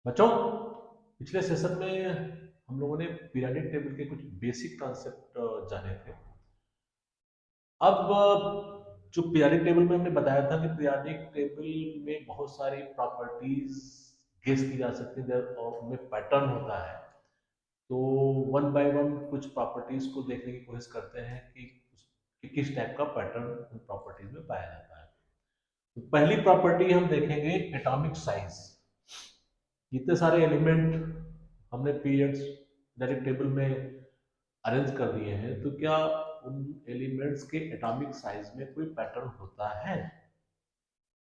बच्चों, पिछले सेशन में हम लोगों ने पीरियोडिक टेबल के कुछ बेसिक कॉन्सेप्ट जाने थे। अब जो पीरियोडिक टेबल में हमने बताया था कि पीरियोडिक टेबल में बहुत सारी प्रॉपर्टीज गेस की जा सकती हैं और उनमें पैटर्न होता है। तो वन बाय वन कुछ प्रॉपर्टीज को देखने की कोशिश करते हैं कि किस टाइप का पैटर्न उन प्रॉपर्टीज में पाया जाता है। तो पहली प्रॉपर्टी हम देखेंगे एटॉमिक साइज। जितने सारे एलिमेंट हमने पीरियड्स पीरियोडिक टेबल में अरेंज कर दिए हैं, तो क्या उन एलिमेंट्स के एटॉमिक साइज में कोई पैटर्न होता है?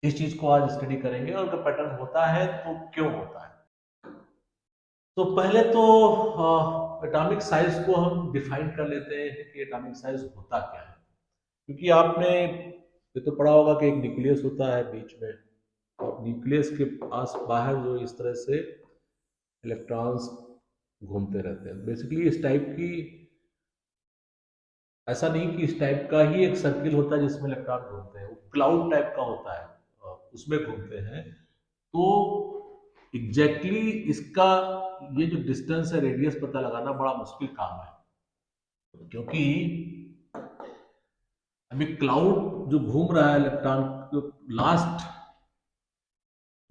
इस चीज को आज स्टडी करेंगे, और अगर पैटर्न होता है तो क्यों होता है। तो पहले तो एटॉमिक साइज को हम डिफाइन कर लेते हैं कि एटॉमिक साइज होता क्या है। क्योंकि आपने ये तो पढ़ा होगा कि एक न्यूक्लियस होता है बीच में, और न्यूक्लियस के पास बाहर जो इस तरह से इलेक्ट्रॉन्स घूमते रहते हैं। बेसिकली इस टाइप की, ऐसा नहीं कि इस टाइप का ही एक सर्किल होता है जिसमें इलेक्ट्रॉन घूमते हैं, वो क्लाउड टाइप का होता है, उसमें घूमते हैं। तो एग्जैक्टली इसका ये जो डिस्टेंस है, रेडियस पता लगाना बड़ा मुश्किल काम है। क्योंकि अभी क्लाउड जो घूम रहा है इलेक्ट्रॉन, लास्ट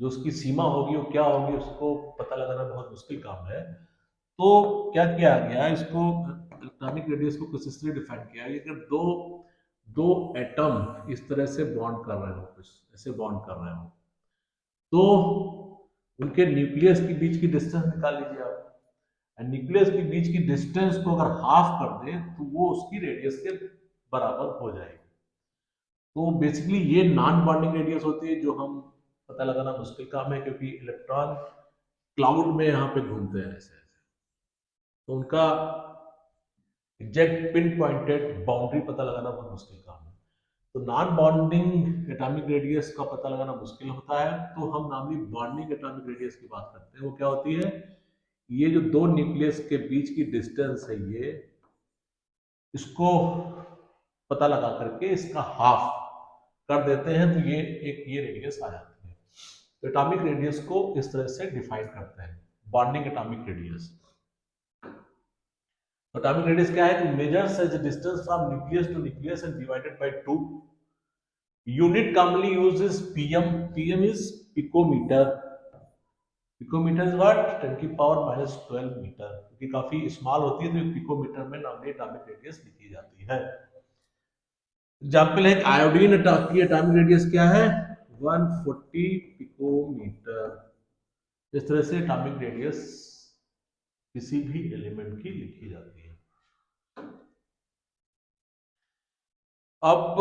जो उसकी सीमा होगी वो क्या होगी, उसको पता लगाना बहुत मुश्किल काम है। तो क्या किया गया, इसको इलेक्ट्रॉनिक रेडियस को कुछ इस तरह डिफाइन किया है कि अगर दो दो एटम इस तरह से बॉन्ड कर रहे हो, कुछ ऐसे बॉन्ड कर रहे हो, तो उनके न्यूक्लियस के बीच की डिस्टेंस निकाल लीजिए आप। न्यूक्लियस के बीच की डिस्टेंस को अगर हाफ कर दे तो वो उसकी रेडियस के बराबर हो जाएगी। तो बेसिकली ये नॉन बॉन्डिंग रेडियस होती है, जो हम पता लगाना मुश्किल काम है, क्योंकि इलेक्ट्रॉन क्लाउड में यहाँ पे घूमते हैं ऐसे ऐसे। तो उनका एग्जैक्ट पिन पॉइंटेड बाउंड्री पता लगाना बहुत मुश्किल काम है। तो नॉन बॉन्डिंग एटॉमिक रेडियस का पता लगाना मुश्किल होता है, तो हम नॉर्मली बॉन्डिंग एटॉमिक रेडियस की बात करते हैं। वो क्या होती है, ये जो दो न्यूक्लियस के बीच की डिस्टेंस है, ये इसको पता लगा करके इसका हाफ कर देते हैं, तो ये रेडियस आ जाती है। तो एटॉमिक रेडियस को इस तरह से डिफाइन करते हैं, bonding atomic radius. Atomic radius क्या है, measures as distance from nucleus to nucleus and divided by 2। Unit commonly used is pm. Pm is picometer. Picometer is what, 10 की पावर माइनस 12 मीटर, क्योंकि काफी स्मॉल होती है तो पिकोमीटर में normally atomic radius लिखी जाती है। एग्जाम्पल है, आयोडीन की एटॉमिक रेडियस क्या है, 140 पिकोमीटर। इस तरह से एटॉमिक रेडियस किसी भी एलिमेंट की लिखी जाती है। अब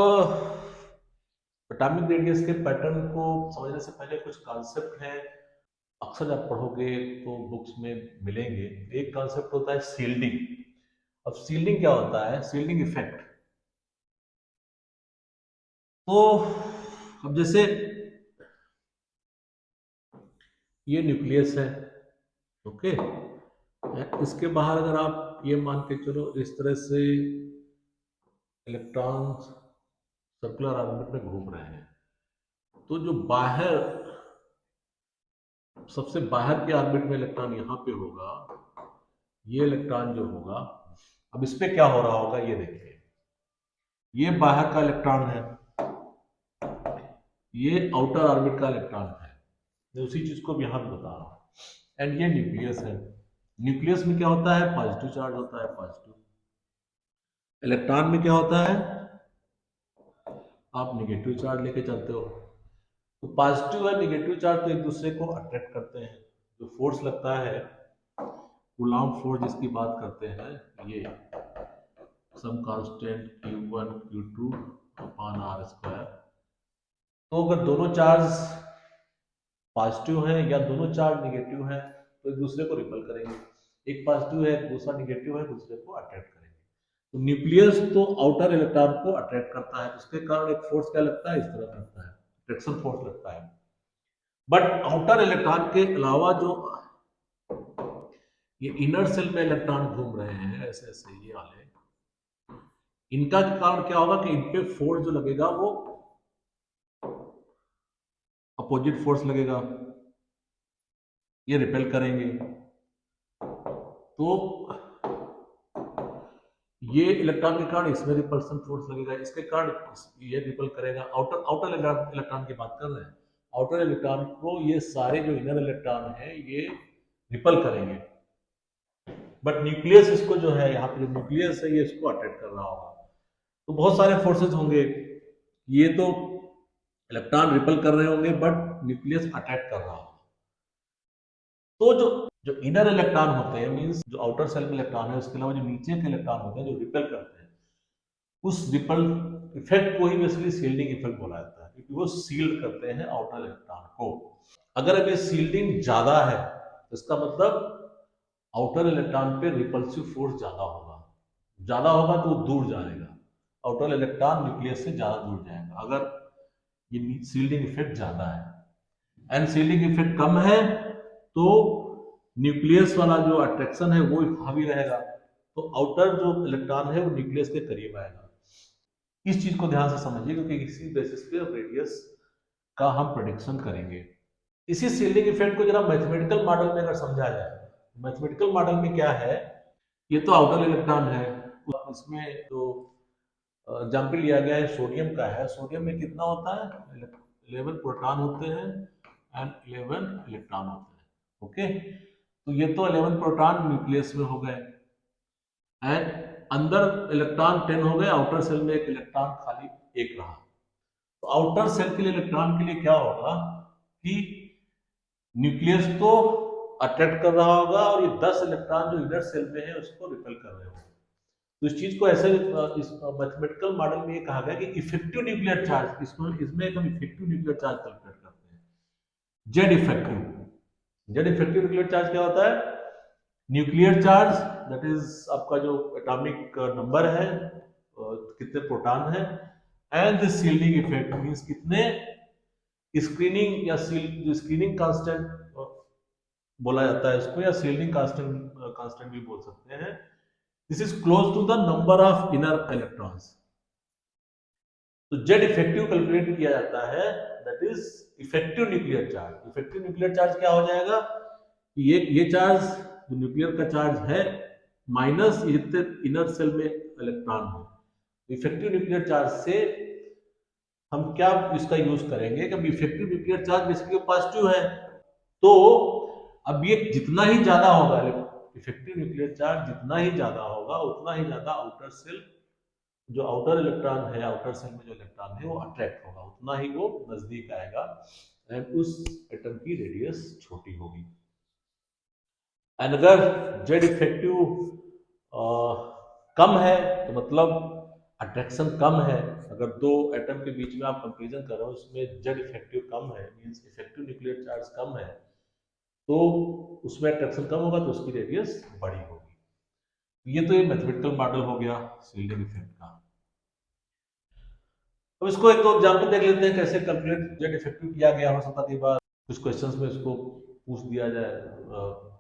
एटॉमिक रेडियस के पैटर्न को समझने से पहले कुछ कॉन्सेप्ट हैं, अक्सर जब पढ़ोगे तो बुक्स में मिलेंगे। एक कॉन्सेप्ट होता है शील्डिंग। अब शील्डिंग क्या होता है, शील्डिंग इफेक्ट। तो अब जैसे ये न्यूक्लियस है, ओके, इसके बाहर अगर आप ये मान के चलो इस तरह से इलेक्ट्रॉन्स सर्कुलर ऑर्बिट में घूम रहे हैं, तो जो बाहर, सबसे बाहर के ऑर्बिट में इलेक्ट्रॉन यहाँ पे होगा, ये इलेक्ट्रॉन जो होगा, अब इस पे क्या हो रहा होगा ये देखिए। ये बाहर का इलेक्ट्रॉन है, ये आउटर ऑर्बिट का इलेक्ट्रॉन है। मैं उसी चीज को यहाँ भी बता रहा हूँ। एंड ये न्यूक्लियस है। न्यूक्लियस में क्या होता है, पॉजिटिव चार्ज होता है, पॉजिटिव। इलेक्ट्रॉन में क्या होता है, आप निगेटिव चार्ज लेके चलते हो। तो पॉजिटिव और निगेटिव चार्ज तो एक दूसरे को अट्रैक्ट करते हैं। जो फोर्स लगता है, कूलॉम फोर्स जिसकी बात करते हैं, ये sum constant Q1 Q2 upon R square. तो अगर दोनों चार्ज पॉजिटिव है या दोनों चार्ज निगेटिव है, तो एक दूसरे को रिपल करेंगे। एक पॉजिटिव है दूसरा निगेटिव है, दूसरे को अट्रैक्ट करेंगे। तो न्यूक्लियस तो आउटर इलेक्ट्रॉन को अट्रैक्ट करता है, उसके कारण एक फोर्स क्या लगता है, इस तरह लगता है, अट्रैक्शन फोर्स लगता है। बट आउटर इलेक्ट्रॉन के अलावा जो ये इनर सेल में इलेक्ट्रॉन घूम रहे हैं ऐसे ऐसे, ये वाले, इनका कारण क्या होगा कि इन पे फोर्स जो लगेगा वो अपोजिट फोर्स लगेगा। ये रिपेल करेंगे, तो ये इलेक्ट्रॉन के कारण इसमें रिपल्सन फोर्स लगेगा, इसके कारण ये रिपल करेगा। आउटर आउटर इलेक्ट्रॉन की बात कर रहे हैं, आउटर इलेक्ट्रॉन को ये सारे जो इनर इलेक्ट्रॉन है ये रिपल करेंगे, बट न्यूक्लियस इसको जो है, यहाँ पे जो न्यूक्लियस है ये इसको अट्रैक्ट कर रहा होगा। तो बहुत सारे फोर्सेस होंगे, ये तो इलेक्ट्रॉन रिपल कर रहे होंगे बट न्यूक्लियस अट्रैक्ट कर रहा होगा। तो जो जो इनर इलेक्ट्रॉन होते हैं, मींस जो आउटर सेल में इलेक्ट्रॉन है, उसके अलावा जो नीचे के इलेक्ट्रॉन होते हैं जो रिपेल करते हैं, उस रिपल इफेक्ट को ही बेसिकली सील्डिंग इफेक्ट बोला जाता है, क्योंकि वो सील्ड करते हैं आउटर इलेक्ट्रॉन को। अगर अब ये सील्डिंग ज्यादा है तो इसका मतलब आउटर इलेक्ट्रॉन पे रिपल्सिव फोर्स ज्यादा होगा, ज्यादा होगा तो वो दूर जाएगा, आउटर इलेक्ट्रॉन न्यूक्लियस से ज्यादा दूर जाएगा अगर ये सील्डिंग इफेक्ट ज्यादा है। एंड सील्डिंग इफेक्ट कम है तो न्यूक्लियस वाला जो अट्रैक्शन है वो हावी रहेगा, तो आउटर जो इलेक्ट्रॉन है वो न्यूक्लियस के करीब आएगा। इस चीज को ध्यान से समझिए, क्योंकि इसी बेसिस पे रेडियस का हम प्रेडिक्शन करेंगे। इसी सील्डिंग इफेक्ट को जरा मैथमेटिकल मॉडल में अगर समझा जाए, मैथमेटिकल मॉडल में क्या है, ये तो आउटर इलेक्ट्रॉन है, इसमें जो एग्जाम्पल लिया गया है सोडियम का है, सोडियम में कितना होता है, 11 प्रोटॉन होते हैं एंड 11 इलेक्ट्रॉन होते हैं। ओके, तो ये तो 11 प्रोटॉन न्यूक्लियस में हो गए एंड अंदर इलेक्ट्रॉन 10 हो गए, आउटर सेल में एक इलेक्ट्रॉन खाली एक रहा। तो आउटर सेल के लिए इलेक्ट्रॉन के लिए क्या होगा कि न्यूक्लियस तो अट्रैक्ट कर रहा होगा और ये 10 इलेक्ट्रॉन जो इनर सेल में है उसको रिपेल कर रहे होंगे। तो इस चीज को ऐसे इस मैथमेटिकल मॉडल में ये कहा गया कि इफेक्टिव न्यूक्लियर चार्ज, इसमें हम इफेक्टिव न्यूक्लियर चार्ज कैलकुलेट करते हैं, Z effective. Z effective nuclear charge क्या होता है, न्यूक्लियर चार्ज दैट इज आपका जो एटॉमिक नंबर है, कितने प्रोटॉन है, and the shielding effect means कितने स्क्रीनिंग या स्क्रीनिंग कांस्टेंट बोला जाता है इसको, या सील्डिंग कांस्टेंट भी बोल सकते हैं। This is close to the number of inner electrons. तो जेड इफेक्टिव कैलकुलेट किया जाता है, that is effective nuclear charge. Effective nuclear charge क्या हो जाएगा, ये चार्ज जो न्यूक्लियर का चार्ज है माइनस जितने इनर सेल में इलेक्ट्रॉन है। इफेक्टिव न्यूक्लियर चार्ज से हम क्या इसका यूज करेंगे कि effective nuclear charge basically positive है, तो अब ये जितना ही ज्यादा होगा, इफेक्टिव न्यूक्लियर चार्ज जितना ही ज्यादा होगा उतना ही ज्यादा आउटर सेल जो आउटर इलेक्ट्रॉन है, आउटर सेल में जो इलेक्ट्रॉन है वो अट्रैक्ट होगा, उतना ही वो नजदीक आएगा एंड उस एटम की रेडियस छोटी होगी। एंड अगर जेड इफेक्टिव कम है तो मतलब अट्रैक्शन कम है। अगर दो एटम के बीच में आप कंपैरिजन कर रहे हो उसमें जेड इफेक्टिव कम है, मींस इफेक्टिव न्यूक्लियर चार्ज कम है, तो उसमें अट्रैक्शन कम होगा तो उसकी रेडियस बड़ी होगी। ये तो ये मैथमेटिकल मॉडल हो गया सील्डिंग इफेक्ट का। अब इसको एक दो एग्जांपल देख लेते हैं कैसे कैलकुलेट जेड इफेक्टिव किया गया। हो सकता है कई बार कुछ क्वेश्चंस में इसको पूछ दिया जाए,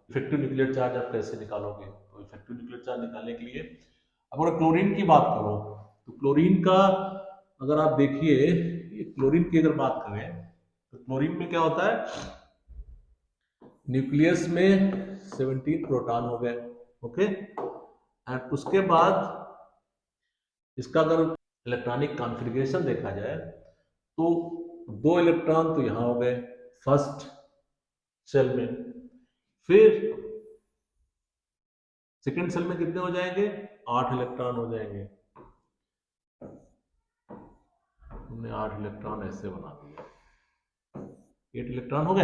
इफेक्टिव न्यूक्लियर चार्ज आप कैसे निकालोगे। तो इफेक्टिव न्यूक्लियर चार्ज निकालने के लिए अगर क्लोरीन की बात करो तो क्लोरीन का अगर आप देखिए, क्लोरीन की अगर बात करें तो क्लोरीन में क्या होता है, न्यूक्लियस में 17 प्रोटॉन हो गए। ओके, एंड उसके बाद इसका अगर इलेक्ट्रॉनिक कॉन्फ़िगरेशन देखा जाए तो 2 इलेक्ट्रॉन तो यहां हो गए फर्स्ट सेल में, फिर सेकेंड सेल में कितने हो जाएंगे, 8 इलेक्ट्रॉन हो जाएंगे। हमने 8 इलेक्ट्रॉन ऐसे बना दिए, 8 इलेक्ट्रॉन हो गए।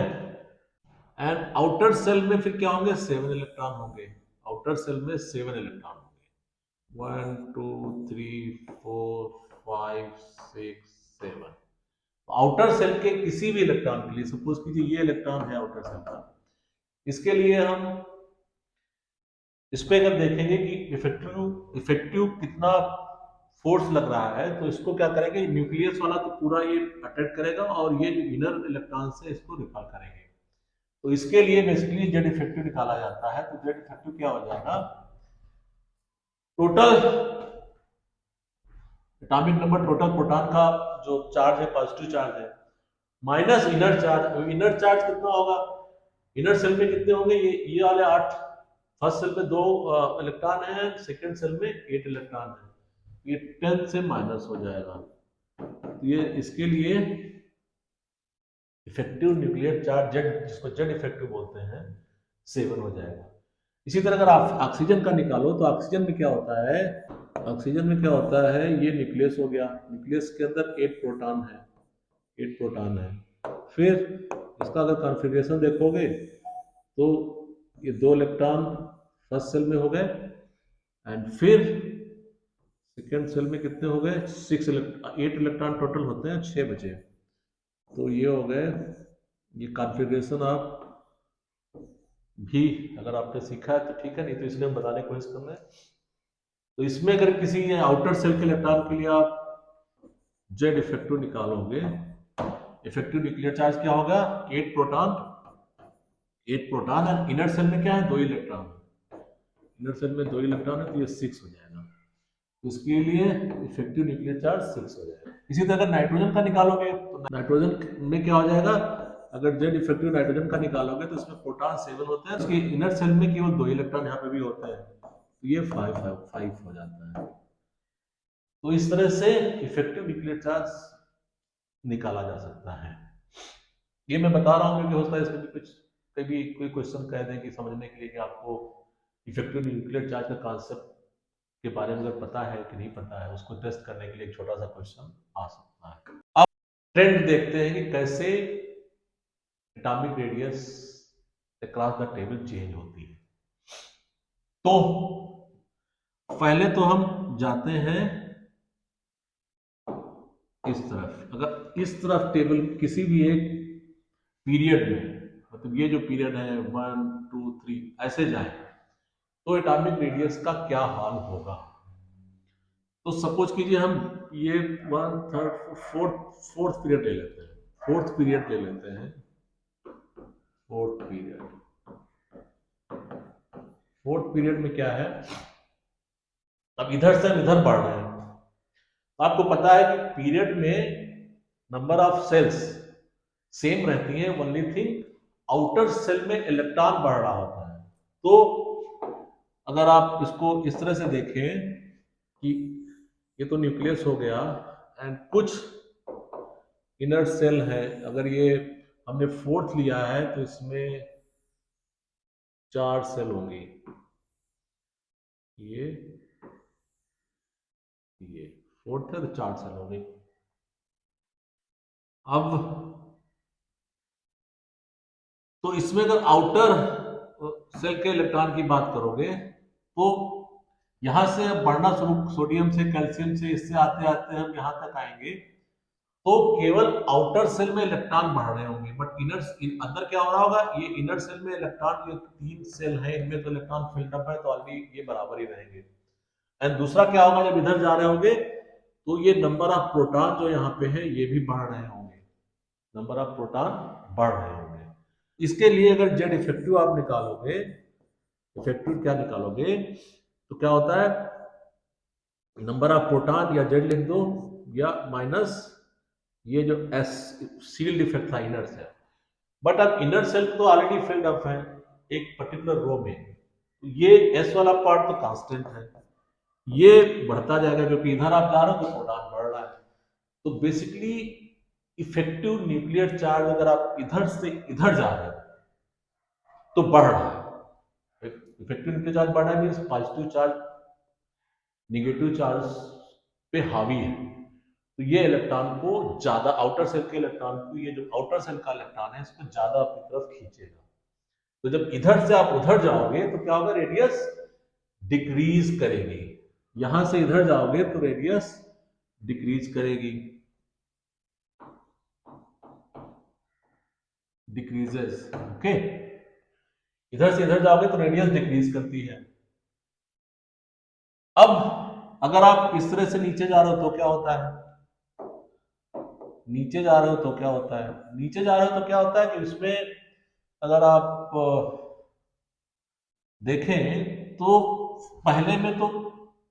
एंड आउटर सेल में फिर क्या होंगे, 7 इलेक्ट्रॉन होंगे। आउटर सेल में 7 इलेक्ट्रॉन होंगे, 1 2 3 4 5 6 7। आउटर सेल के किसी भी इलेक्ट्रॉन के लिए, सपोज कीजिए ये इलेक्ट्रॉन है आउटर सेल का, इसके लिए हम इस पे अगर देखेंगे कि इफेक्टिव कितना फोर्स लग रहा है, तो इसको क्या करेंगे, न्यूक्लियस वाला तो पूरा ये अटैक करेगा और ये जो इनर इलेक्ट्रॉन से इसको रिपेल करेंगे। तो इसके लिए बेसिकली जेड इफेक्टिव निकाला जाता है। तो जेड इफेक्टिव क्या हो जाएगा, total atomic number, total proton का जो चार्ज है पॉजिटिव चार्ज है, minus inner charge. Inner charge कितना होगा, इनर सेल में कितने होंगे, ये वाले 8, फर्स्ट सेल में 2 इलेक्ट्रॉन है, सेकंड सेल में 8 इलेक्ट्रॉन है, ये 10 से माइनस हो जाएगा। तो ये इसके लिए इफेक्टिव न्यूक्लियर चार्ज जेड, जिसको जेड इफेक्टिव बोलते हैं, 7 हो जाएगा। इसी तरह अगर आप ऑक्सीजन का निकालो तो ऑक्सीजन में क्या होता है, ऑक्सीजन में क्या होता है, ये न्यूक्लियस हो गया, न्यूक्लियस के अंदर 8 प्रोटॉन है, 8 प्रोटॉन है। फिर इसका अगर कॉन्फ़िगरेशन देखोगे तो ये 2 इलेक्ट्रॉन फर्स्ट सेल में हो गए, एंड फिर सेकेंड सेल में कितने हो गए, 8 इलेक्ट्रॉन टोटल होते हैं, 6 बचे। तो ये हो गए, ये कॉन्फ़िगरेशन आप भी अगर आपने सीखा है तो ठीक है, नहीं तो इसलिए हम बताने की कोशिश कर रहे हैं। तो इसमें अगर किसी आउटर सेल के इलेक्ट्रॉन के लिए आप जेड इफेक्टिव निकालोगे, इफेक्टिव न्यूक्लियर चार्ज क्या होगा, 8 प्रोटॉन, 8 प्रोटॉन, और इनर सेल में क्या है, 2 इलेक्ट्रॉन, इनर सेल में 2 इलेक्ट्रॉन है, तो ये 6 हो जाएगा। तो इसके लिए इफेक्टिव न्यूक्लियर चार्ज 6 हो जाएगा। इसी तरह अगर नाइट्रोजन का निकालोगे तो नाइट्रोजन में क्या हो जाएगा, अगर जेड इफेक्टिव नाइट्रोजन का निकालोगे तो इसमें प्रोटॉन 7 होते हैं, उसके इनर सेल में केवल 2 इलेक्ट्रॉन यहाँ पे भी होते हैं, तो ये 5 हो जाता है। तो इस तरह से इफेक्टिव न्यूक्लियर चार्ज निकाला जा सकता है। ये मैं बता रहा हूँ क्योंकि हो सकता है इसमें कुछ कभी कोई क्वेश्चन कह दें कि समझने के लिए कि आपको इफेक्टिव न्यूक्लियर चार्ज का कॉन्सेप्ट के बारे में अगर पता है कि नहीं पता है, उसको टेस्ट करने के लिए एक छोटा सा क्वेश्चन आ सकता है। अब ट्रेंड देखते हैं कि कैसे atomic radius across the table change होती है। तो पहले तो हम जाते हैं इस तरफ, अगर इस तरफ टेबल किसी भी एक पीरियड में, मतलब ये जो पीरियड है 1 2 3 ऐसे जाए, तो एटॉमिक रेडियस का क्या हाल होगा। तो सपोज कीजिए हम ये 1 3 4th पीरियड ले लेते हैं, फोर्थ पीरियड ले लेते हैं, फोर्थ पीरियड में क्या है, अब इधर से हम इधर बढ़ रहे हैं, आपको पता है कि पीरियड में नंबर ऑफ सेल्स सेम रहती है, ओनली थिंग आउटर सेल में इलेक्ट्रॉन बढ़ रहा होता है। तो अगर आप इसको इस तरह से देखें कि ये तो न्यूक्लियस हो गया एंड कुछ इनर सेल है, अगर ये हमने 4th लिया है तो इसमें 4 सेल होंगे, ये 4th है तो 4 सेल होंगे। अब तो इसमें अगर आउटर सेल के इलेक्ट्रॉन की बात करोगे तो यहां से बढ़ना शुरू, सोडियम से, कैल्शियम से, इससे आते आते हम यहां तक आएंगे, तो केवल आउटर सेल में इलेक्ट्रॉन बढ़ रहे होंगे, बट अंदर क्या हो रहा होगा, ये इनर सेल में इलेक्ट्रॉन, जो 3 सेल है इनमें तो इलेक्ट्रॉन फिल्ड अप है, तो ऑलरेडी ये बराबर ही रहेंगे। एंड दूसरा क्या होगा, जब इधर जा रहे होंगे तो ये नंबर ऑफ प्रोटॉन जो यहाँ पे है ये भी बढ़ रहे होंगे, नंबर ऑफ प्रोटॉन बढ़ रहे होंगे। इसके लिए अगर जेड इफेक्टिव आप निकालोगे, इफेक्टिव क्या निकालोगे, तो क्या होता है, नंबर ऑफ प्रोटॉन या जेड लिख दो, या माइनस ये जो एस सील्ड इफेक्ट था इनर सेल, बट अब इनर सेल तो ऑलरेडी फिल्ड अप है एक पर्टिकुलर रो में, तो ये एस वाला पार्ट तो कांस्टेंट है, ये बढ़ता जाएगा क्योंकि इधर आप जा रहे हो तो प्रोटॉन बढ़ रहा है। तो बेसिकली इफेक्टिव न्यूक्लियर चार्ज अगर आप इधर से इधर जा रहे हो तो बढ़ रहा है, इफेक्टिव न्यूक्लियर चार्ज बढ़ रहा है, means positive charge negative charge पे हावी है, तो ये इलेक्ट्रॉन को ज्यादा, आउटर सेल के इलेक्ट्रॉन को, ये जो आउटर सेल का इलेक्ट्रॉन है इसको ज्यादा अपनी तरफ खींचेगा। तो जब इधर से आप उधर जाओगे तो क्या होगा, रेडियस डिक्रीज करेगी, यहां से इधर जाओगे तो रेडियस डिक्रीज करेगी, डिक्रीजेस, ओके, इधर से इधर जाओगे तो रेडियस डिक्रीज करती है। अब अगर आप इस तरह से नीचे जा रहे हो तो क्या होता है, नीचे जा रहे हो तो क्या होता है, नीचे जा रहे हो तो क्या होता है कि इसमें अगर आप देखें तो पहले में तो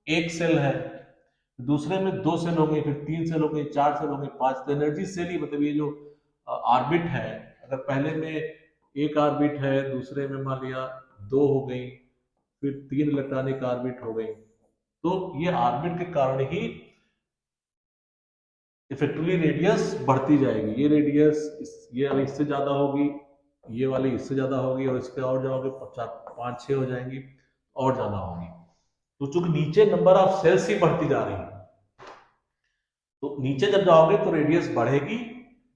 एक सेल है, दूसरे में 2 सेल हो गए, फिर 3 सेल हो गए, 4 सेल हो गए, 5, तो एनर्जी सेल ही, मतलब ये जो ऑर्बिट है, अगर पहले में एक ऑर्बिट है, दूसरे में मान लिया 2 हो गई, फिर 3 इलेक्ट्रॉनिक ऑर्बिट हो गई। तो ये ऑर्बिट के कारण ही इफेक्टिवली रेडियस बढ़ती जाएगी। ये रेडियस ये वाली इससे ज्यादा होगी, ये वाली इससे ज्यादा होगी, और इसके और जाओगे 5-6 हो जाएंगी, और ज्यादा होगी। तो चूंकि नीचे नंबर ऑफ सेल्स ही बढ़ती जा रही है, तो नीचे जब जाओगे तो रेडियस बढ़ेगी,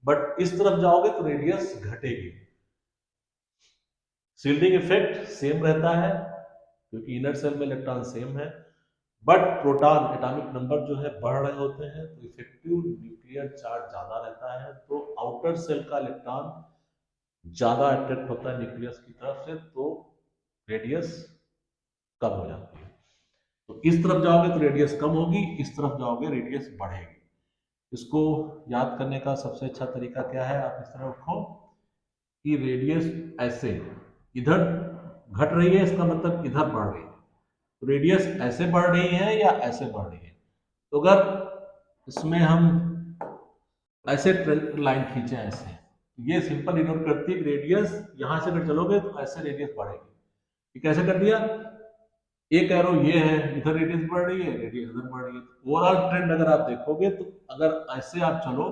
बट इस तरफ जाओगे तो रेडियस घटेगी। शील्डिंग इफेक्ट सेम रहता है क्योंकि इनर सेल में इलेक्ट्रॉन सेम है, बट प्रोटॉन एटॉमिक नंबर जो है बढ़ रहे होते हैं, तो इफेक्टिव न्यूक्लियर चार्ज ज्यादा रहता है, तो आउटर सेल का इलेक्ट्रॉन ज्यादा अट्रैक्ट होता है न्यूक्लियस की तरफ से, तो रेडियस कम हो जाती है। तो इस तरफ जाओगे तो रेडियस कम होगी, इस तरफ जाओगे रेडियस बढ़ेगी। इसको याद करने का सबसे अच्छा तरीका क्या है, आप इस तरह रखो कि रेडियस ऐसे इधर घट रही है, इसका मतलब इधर बढ़ रही है। तो रेडियस ऐसे बढ़ रही है या ऐसे बढ़ रही है। तो अगर इसमें हम ऐसे लाइन खींचे ऐसे, ये सिंपल इग्नोर करती है रेडियस यहां से अगर चलोगे तो ऐसे रेडियस बढ़ेगी। ये कैसे कर दिया, एक एरो ये है, इधर रेडियस बढ़ रही है, रेडियस इधर बढ़ रही है। ओवरऑल ट्रेंड अगर आप देखोगे तो अगर ऐसे आप चलो,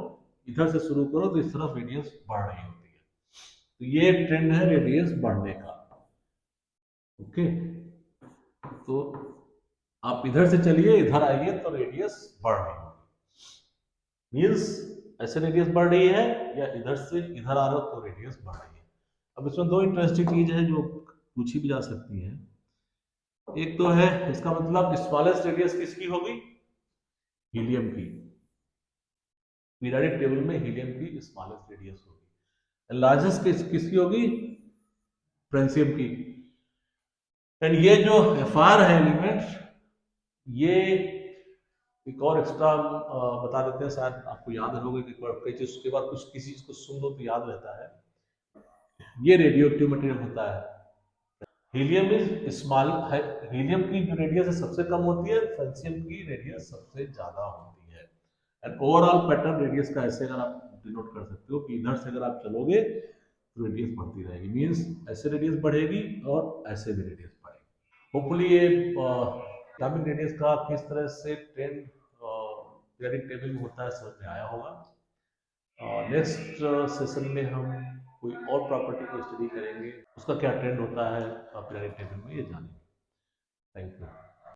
इधर से शुरू करो तो इस तरफ रेडियस बढ़ रही होती है। तो ये एक ट्रेंड है रेडियस बढ़ने का। ओके, तो आप इधर से चलिए, इधर आइए तो रेडियस बढ़ रही होगी, मीन्स ऐसे रेडियस बढ़ रही है, या इधर से इधर आ रहे हो तो रेडियस बढ़ रही है। अब इसमें दो इंटरेस्टिंग चीज है जो पूछी भी जा सकती है। एक तो है इसका मतलब स्मॉलेस्ट रेडियस किसकी होगी, हीलियम की। पीरियोडिक टेबल में हीलियम की स्मॉलेस्ट रेडियस होगी। लार्जेस्ट किसकी होगी, फ्रेंसियम की। एंड ये जो एफआर है एलिमेंट, ये एक और एक्स्ट्रा बता देते हैं, शायद आपको याद होगा कि कई चीज के बाद कुछ किसी चीज को सुन लो तो याद रहता है। ये रेडियो एक्टिव मटेरियल होता है। हीलियम इज स्मॉल, हीलियम की जो रेडियस है सबसे कम होती है, फ्रेंसियम की रेडियस सबसे ज्यादा होती है। एंड ओवरऑल पैटर्न रेडियस का ऐसे अगर आप डिनोट कर सकते हो कि इधर से अगर आप चलोगे तो रेडियस बढ़ती रहेगी, मीन्स ऐसे रेडियस बढ़ेगी और ऐसे भी रेडियस बढ़ेगी। होपफुली ये एटॉमिक रेडियस का किस तरह से ट्रेंड पीरियोडिक टेबल में होता है समझ में आया होगा। नेक्स्ट सेशन में हम कोई और प्रॉपर्टी को स्टडी करेंगे, उसका क्या ट्रेंड होता है पीरियोडिक टेबल में, ये जानेंगे। Thank you.